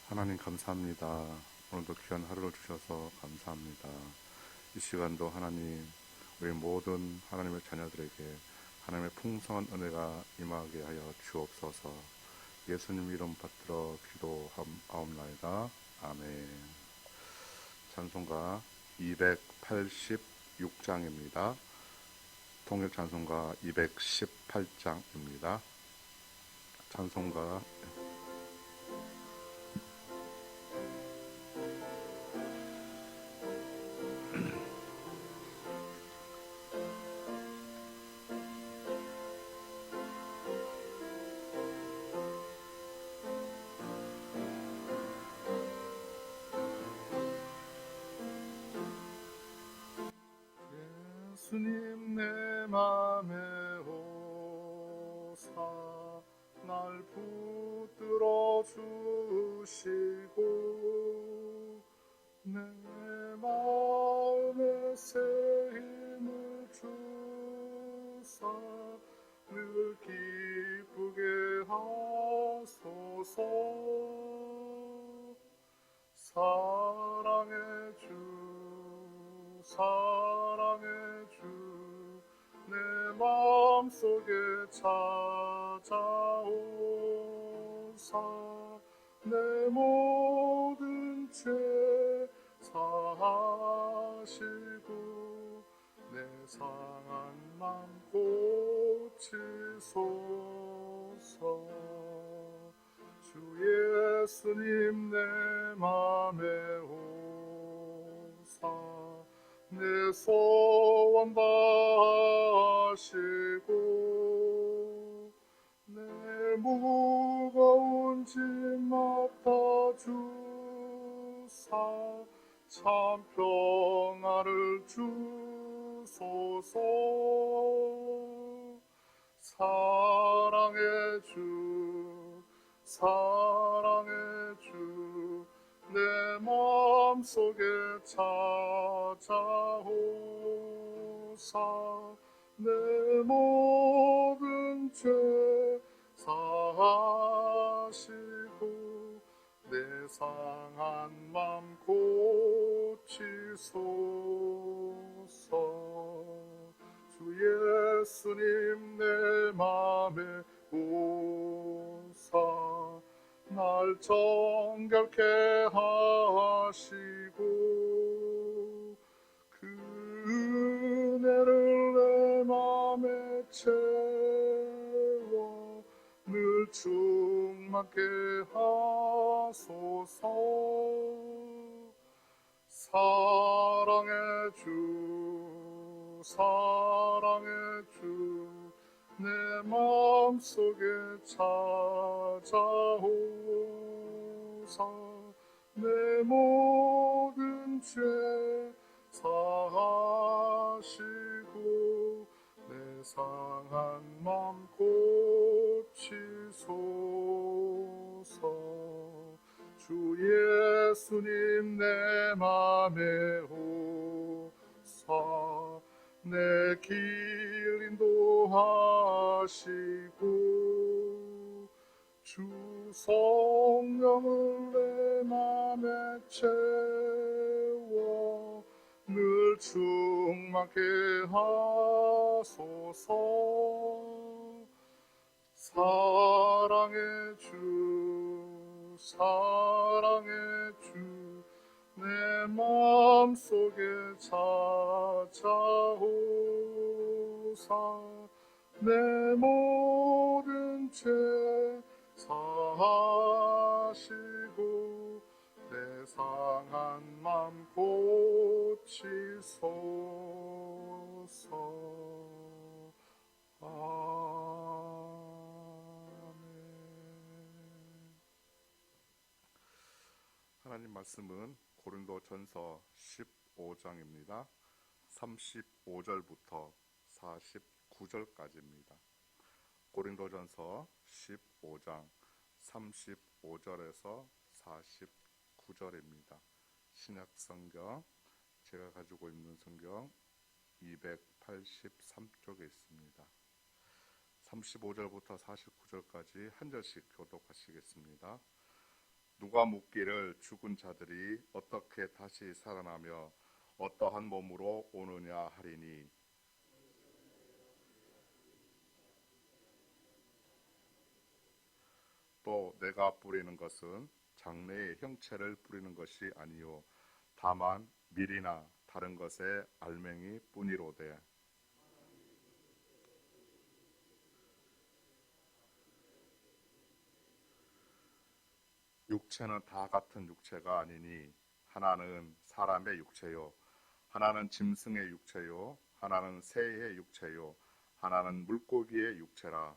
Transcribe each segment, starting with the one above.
하나님 감사합니다. 오늘도 귀한 하루를 주셔서 감사합니다. 이 시간도 하나님, 우리 모든 하나님의 자녀들에게 하나님의 풍성한 은혜가 임하게 하여 주옵소서. 예수님 이름 받들어 기도하옵나이다. 아멘. 찬송가 286장입니다. 통일 찬송가 218장입니다. 찬송가 예수님 내 맘에 오사 날 붙들어 주시고 내 마음에 새 힘을 주사 늘 기쁘게 하소서. 사랑의 주 사랑의 주 내 마음속에 찾아오사 내 모든 죄 사하시고 내 상한 맘 고치소서. 주 예수님 내 맘에 오사 내 소원 다하시고 내 무거운 짐 맡아주사 참 평안을 주소서. 사랑의 주 사랑의 주 내 마음속에 찾아오사 내 모든 죄 사하시고 내 상한 맘 고치소서. 주 예수님 내 맘에 오사 날 정결케 하시고 그 은혜를 내 맘에 채워 늘 충만케 하소서. 사랑의 주 사랑의 주 내 마음속에 찾아오사 내 모든 죄 사하시고 내 상한 맘 고치소서. 주 예수님 내 맘에 오사 내 길 인도하시고 주 성령을 내 맘에 채워 늘 충만케 하소서. 사랑의 주 사랑의 주 내 마음속에 찾아오사 내 모든 죄 사하시고 내 상한 맘 고치소서. 하나님 말씀은 고린도전서 15장입니다. 35절부터 49절까지입니다. 고린도전서 15장 35절에서 49절입니다. 신약성경 제가 가지고 있는 성경 283쪽에 있습니다. 35절부터 49절까지 한 절씩 교독하시겠습니다. 누가 묻기를 죽은 자들이 어떻게 다시 살아나며 어떠한 몸으로 오느냐 하리니 또 내가 뿌리는 것은 장래의 형체를 뿌리는 것이 아니요 다만 밀이나 다른 것의 알맹이 뿐이로되 육체는 다 같은 육체가 아니니 하나는 사람의 육체요 하나는 짐승의 육체요 하나는 새의 육체요 하나는 물고기의 육체라.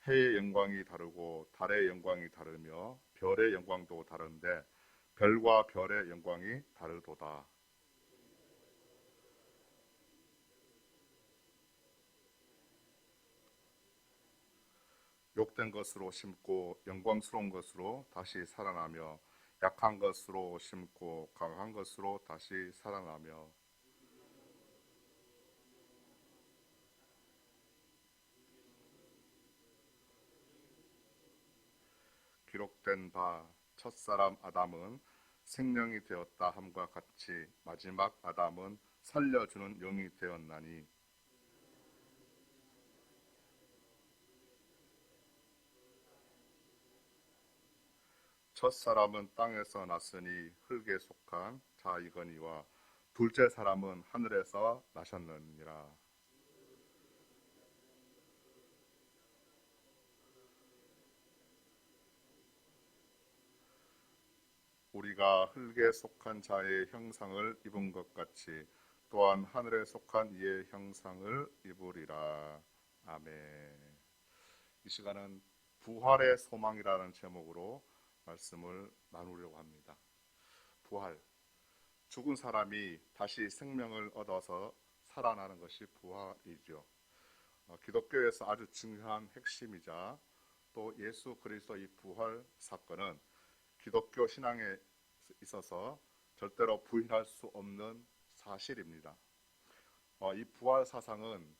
해의 영광이 다르고 달의 영광이 다르며 별의 영광도 다른데 별과 별의 영광이 다르도다. 욕된 것으로 심고 영광스러운 것으로 다시 살아나며 약한 것으로 심고 강한 것으로 다시 살아나며 기록된 바 첫사람 아담은 생명이 되었다 함과 같이 마지막 아담은 살려주는 영이 되었나니 첫사람은 땅에서 났으니 흙에 속한 자이거니와 둘째 사람은 하늘에서 나셨느니라. 우리가 흙에 속한 자의 형상을 입은 것 같이 또한 하늘에 속한 이의 형상을 입으리라. 아멘. 이 시간은 부활의 소망이라는 제목으로 말씀을 나누려고 합니다. 부활. 죽은 사람이 다시 생명을 얻어서 살아나는 것이 부활이죠. 기독교에서 아주 중요한 핵심이자 또 예수 그리스도의 부활 사건은 기독교 신앙에 있어서 절대로 부인할 수 없는 사실입니다. 이 부활 사상은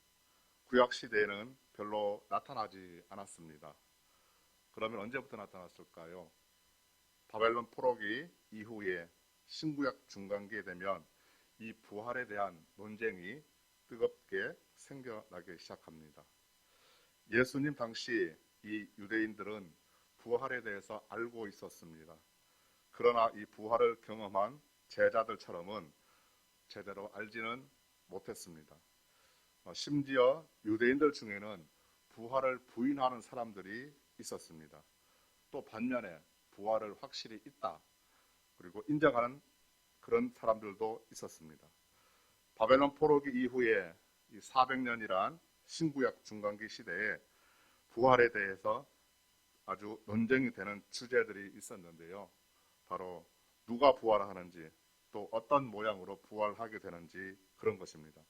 구약 시대에는 별로 나타나지 않았습니다. 그러면 언제부터 나타났을까요? 바벨론 포로기 이후에 신구약 중간기에 되면 이 부활에 대한 논쟁이 뜨겁게 생겨나기 시작합니다. 예수님 당시 이 유대인들은 부활에 대해서 알고 있었습니다. 그러나 이 부활을 경험한 제자들처럼은 제대로 알지는 못했습니다. 심지어 유대인들 중에는 부활을 부인하는 사람들이 있었습니다. 또 반면에 부활을 확실히 있다. 그리고 인정하는 그런 사람들도 있었습니다. 바벨론 포로기 이후에 이 400년이란 신구약 중간기 시대에 부활에 대해서 아주 논쟁이 되는 주제들이 있었는데요. 바로 누가 부활하는지 또 어떤 모양으로 부활하게 되는지 그런 것입니다.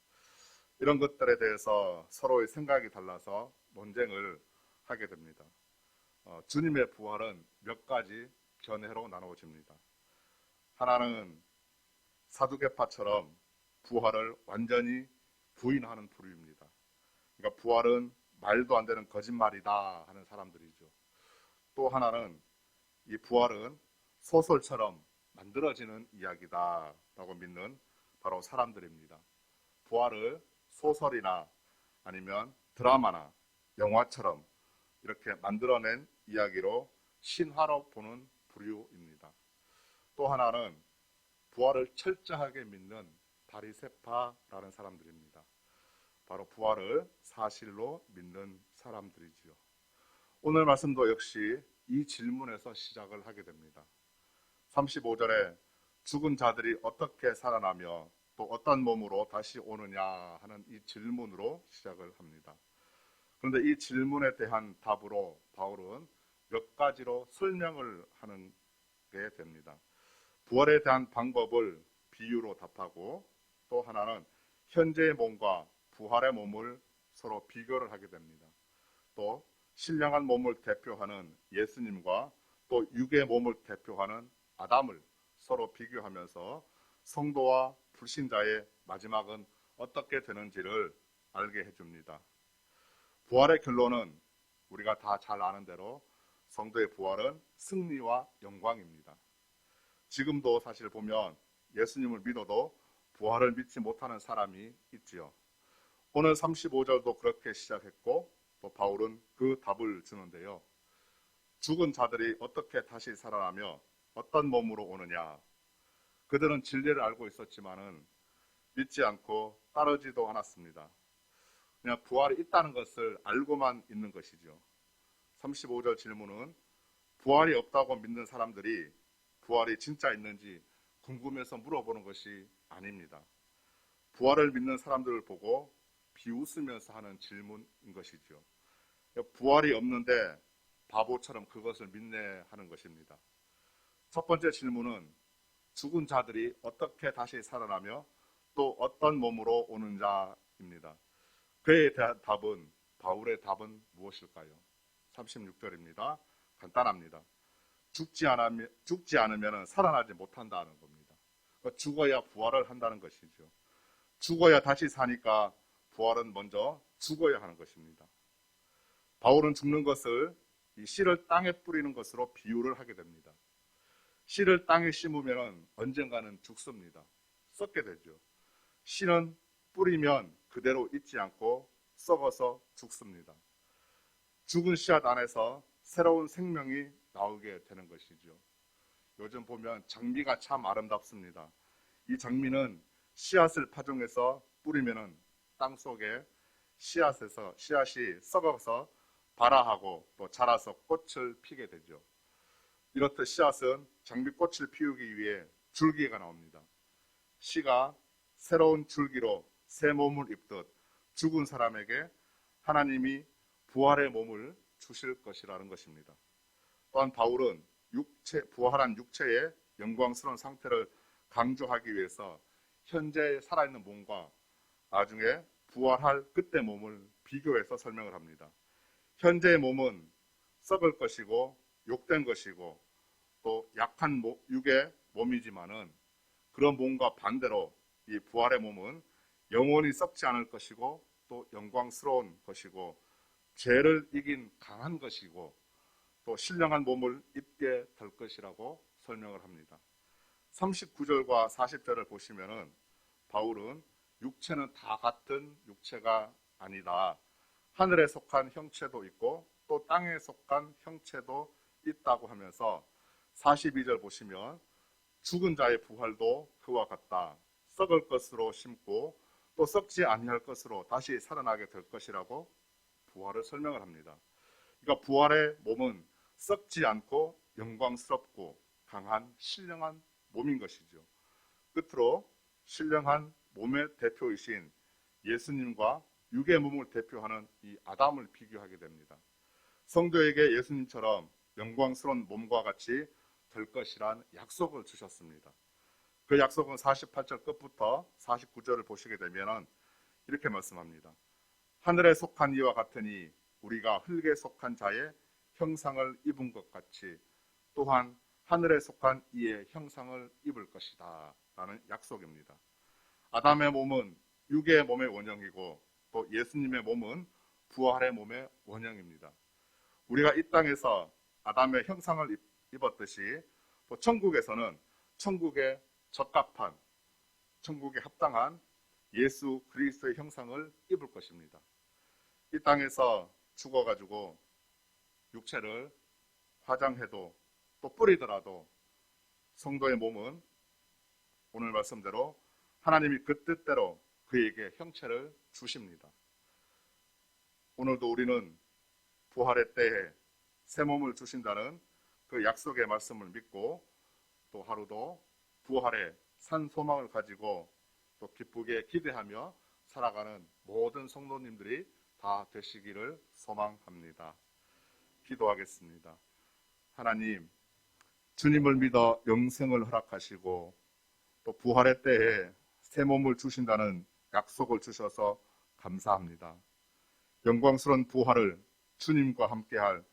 이런 것들에 대해서 서로의 생각이 달라서 논쟁을 하게 됩니다. 주님의 부활은 몇 가지 견해로 나누어집니다. 하나는 사두개파처럼 부활을 완전히 부인하는 부류입니다. 그러니까 부활은 말도 안 되는 거짓말이다 하는 사람들이죠. 또 하나는 이 부활은 소설처럼 만들어지는 이야기다라고 믿는 바로 사람들입니다. 부활을 소설이나 아니면 드라마나 영화처럼 이렇게 만들어낸 이야기로 신화로 보는 부류입니다. 또 하나는 부활을 철저하게 믿는 바리새파라는 사람들입니다. 바로 부활을 사실로 믿는 사람들이지요. 오늘 말씀도 역시 이 질문에서 시작을 하게 됩니다. 35절에 죽은 자들이 어떻게 살아나며 또 어떤 몸으로 다시 오느냐 하는 이 질문으로 시작을 합니다. 그런데 이 질문에 대한 답으로 바울은 몇 가지로 설명을 하는 게 됩니다. 부활에 대한 방법을 비유로 답하고 또 하나는 현재의 몸과 부활의 몸을 서로 비교를 하게 됩니다. 또 신령한 몸을 대표하는 예수님과 또 육의 몸을 대표하는 아담을 서로 비교하면서 성도와 불신자의 마지막은 어떻게 되는지를 알게 해줍니다. 부활의 결론은 우리가 다 잘 아는 대로 성도의 부활은 승리와 영광입니다. 지금도 사실 보면 예수님을 믿어도 부활을 믿지 못하는 사람이 있지요. 오늘 35절도 그렇게 시작했고 또 바울은 그 답을 주는데요. 죽은 자들이 어떻게 다시 살아나며 어떤 몸으로 오느냐. 그들은 진리를 알고 있었지만은 믿지 않고 따르지도 않았습니다. 그냥 부활이 있다는 것을 알고만 있는 것이죠. 35절 질문은 부활이 없다고 믿는 사람들이 부활이 진짜 있는지 궁금해서 물어보는 것이 아닙니다. 부활을 믿는 사람들을 보고 비웃으면서 하는 질문인 것이죠. 부활이 없는데 바보처럼 그것을 믿네 하는 것입니다. 첫 번째 질문은 죽은 자들이 어떻게 다시 살아나며 또 어떤 몸으로 오는자입니다. 그의 답은, 바울의 답은 무엇일까요? 36절입니다. 간단합니다. 죽지 않으면 살아나지 못한다는 겁니다. 죽어야 부활을 한다는 것이죠. 죽어야 다시 사니까 부활은 먼저 죽어야 하는 것입니다. 바울은 죽는 것을 이 씨를 땅에 뿌리는 것으로 비유를 하게 됩니다. 씨를 땅에 심으면 언젠가는 죽습니다. 썩게 되죠. 씨는 뿌리면 그대로 있지 않고 썩어서 죽습니다. 죽은 씨앗 안에서 새로운 생명이 나오게 되는 것이죠. 요즘 보면 장미가 참 아름답습니다. 이 장미는 씨앗을 파종해서 뿌리면은 땅 속에 씨앗이 썩어서 발아하고 또 자라서 꽃을 피게 되죠. 이렇듯 씨앗은 장미꽃을 피우기 위해 줄기가 나옵니다. 씨가 새로운 줄기로 새 몸을 입듯 죽은 사람에게 하나님이 부활의 몸을 주실 것이라는 것입니다. 또한 바울은 부활한 육체의 영광스러운 상태를 강조하기 위해서 현재 살아있는 몸과 나중에 부활할 그때 몸을 비교해서 설명을 합니다. 현재의 몸은 썩을 것이고 욕된 것이고 또 약한 육의 몸이지만은 그런 몸과 반대로 이 부활의 몸은 영원히 썩지 않을 것이고 또 영광스러운 것이고 죄를 이긴 강한 것이고 또 신령한 몸을 입게 될 것이라고 설명을 합니다. 39절과 40절을 보시면은 바울은 육체는 다 같은 육체가 아니다. 하늘에 속한 형체도 있고 또 땅에 속한 형체도 있다고 하면서 42절 보시면 죽은 자의 부활도 그와 같다. 썩을 것으로 심고 또 썩지 아니할 것으로 다시 살아나게 될 것이라고 부활을 설명을 합니다. 그러니까 부활의 몸은 썩지 않고 영광스럽고 강한 신령한 몸인 것이죠. 끝으로 신령한 몸의 대표이신 예수님과 육의 몸을 대표하는 이 아담을 비교하게 됩니다. 성도에게 예수님처럼 영광스러운 몸과 같이 될 것이란 약속을 주셨습니다. 그 약속은 48절 끝부터 49절을 보시게 되면 이렇게 말씀합니다. 하늘에 속한 이와 같으니 우리가 흙에 속한 자의 형상을 입은 것 같이 또한 하늘에 속한 이의 형상을 입을 것이다 라는 약속입니다. 아담의 몸은 육의 몸의 원형이고 또 예수님의 몸은 부활의 몸의 원형입니다. 우리가 이 땅에서 아담의 형상을 입었듯이 또 천국에서는 천국에 적합한 천국에 합당한 예수 그리스도의 형상을 입을 것입니다. 이 땅에서 죽어가지고 육체를 화장해도 또 뿌리더라도 성도의 몸은 오늘 말씀대로 하나님이 그 뜻대로 그에게 형체를 주십니다. 오늘도 우리는 부활의 때에 새 몸을 주신다는 그 약속의 말씀을 믿고 또 하루도 부활의 산 소망을 가지고 또 기쁘게 기대하며 살아가는 모든 성도님들이 다 되시기를 소망합니다. 기도하겠습니다. 하나님, 주님을 믿어 영생을 허락하시고 또 부활의 때에 새 몸을 주신다는 약속을 주셔서 감사합니다. 영광스러운 부활을 주님과 함께할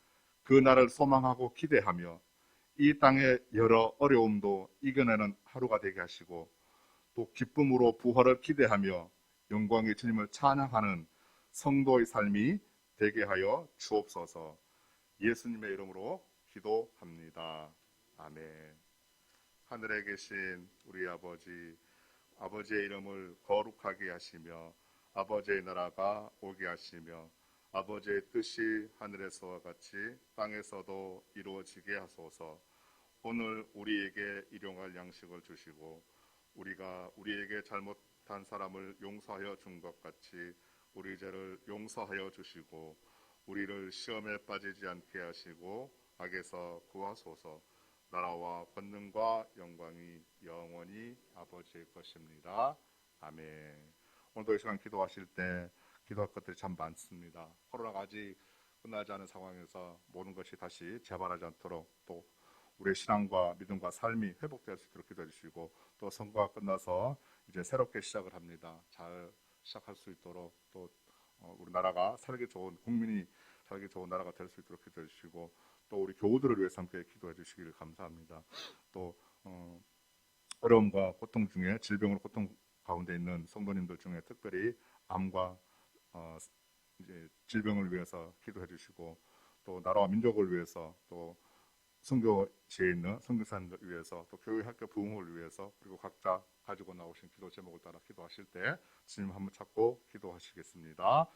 그 날을 소망하고 기대하며 이 땅의 여러 어려움도 이겨내는 하루가 되게 하시고 또 기쁨으로 부활을 기대하며 영광의 주님을 찬양하는 성도의 삶이 되게 하여 주옵소서. 예수님의 이름으로 기도합니다. 아멘. 하늘에 계신 우리 아버지, 아버지의 이름을 거룩하게 하시며 아버지의 나라가 오게 하시며 아버지의 뜻이 하늘에서와 같이 땅에서도 이루어지게 하소서. 오늘 우리에게 일용할 양식을 주시고 우리가 우리에게 잘못한 사람을 용서하여 준 것 같이 우리 죄를 용서하여 주시고 우리를 시험에 빠지지 않게 하시고 악에서 구하소서. 나라와 권능과 영광이 영원히 아버지의 것입니다. 아멘. 오늘도 이 시간 기도하실 때 기도할 것들이 참 많습니다. 코로나가 아직 끝나지 않은 상황에서 모든 것이 다시 재발하지 않도록 또 우리의 신앙과 믿음과 삶이 회복될 수 있도록 기도해 주시고 또 선거가 끝나서 이제 새롭게 시작을 합니다. 잘 시작할 수 있도록 또 우리나라가 살기 좋은 국민이 살기 좋은 나라가 될 수 있도록 기도해 주시고 또 우리 교우들을 위해서 함께 기도해 주시길 감사합니다. 또 어려움과 고통 중에 질병으로 고통 가운데 있는 성도님들 중에 특별히 암과 이제 질병을 위해서 기도해 주시고 또 나라와 민족을 위해서 또 선교지에 있는 선교사님들 위해서 또 교회 학교 부흥을 위해서 그리고 각자 가지고 나오신 기도 제목을 따라 기도하실 때 주님 한번 찾고 기도하시겠습니다.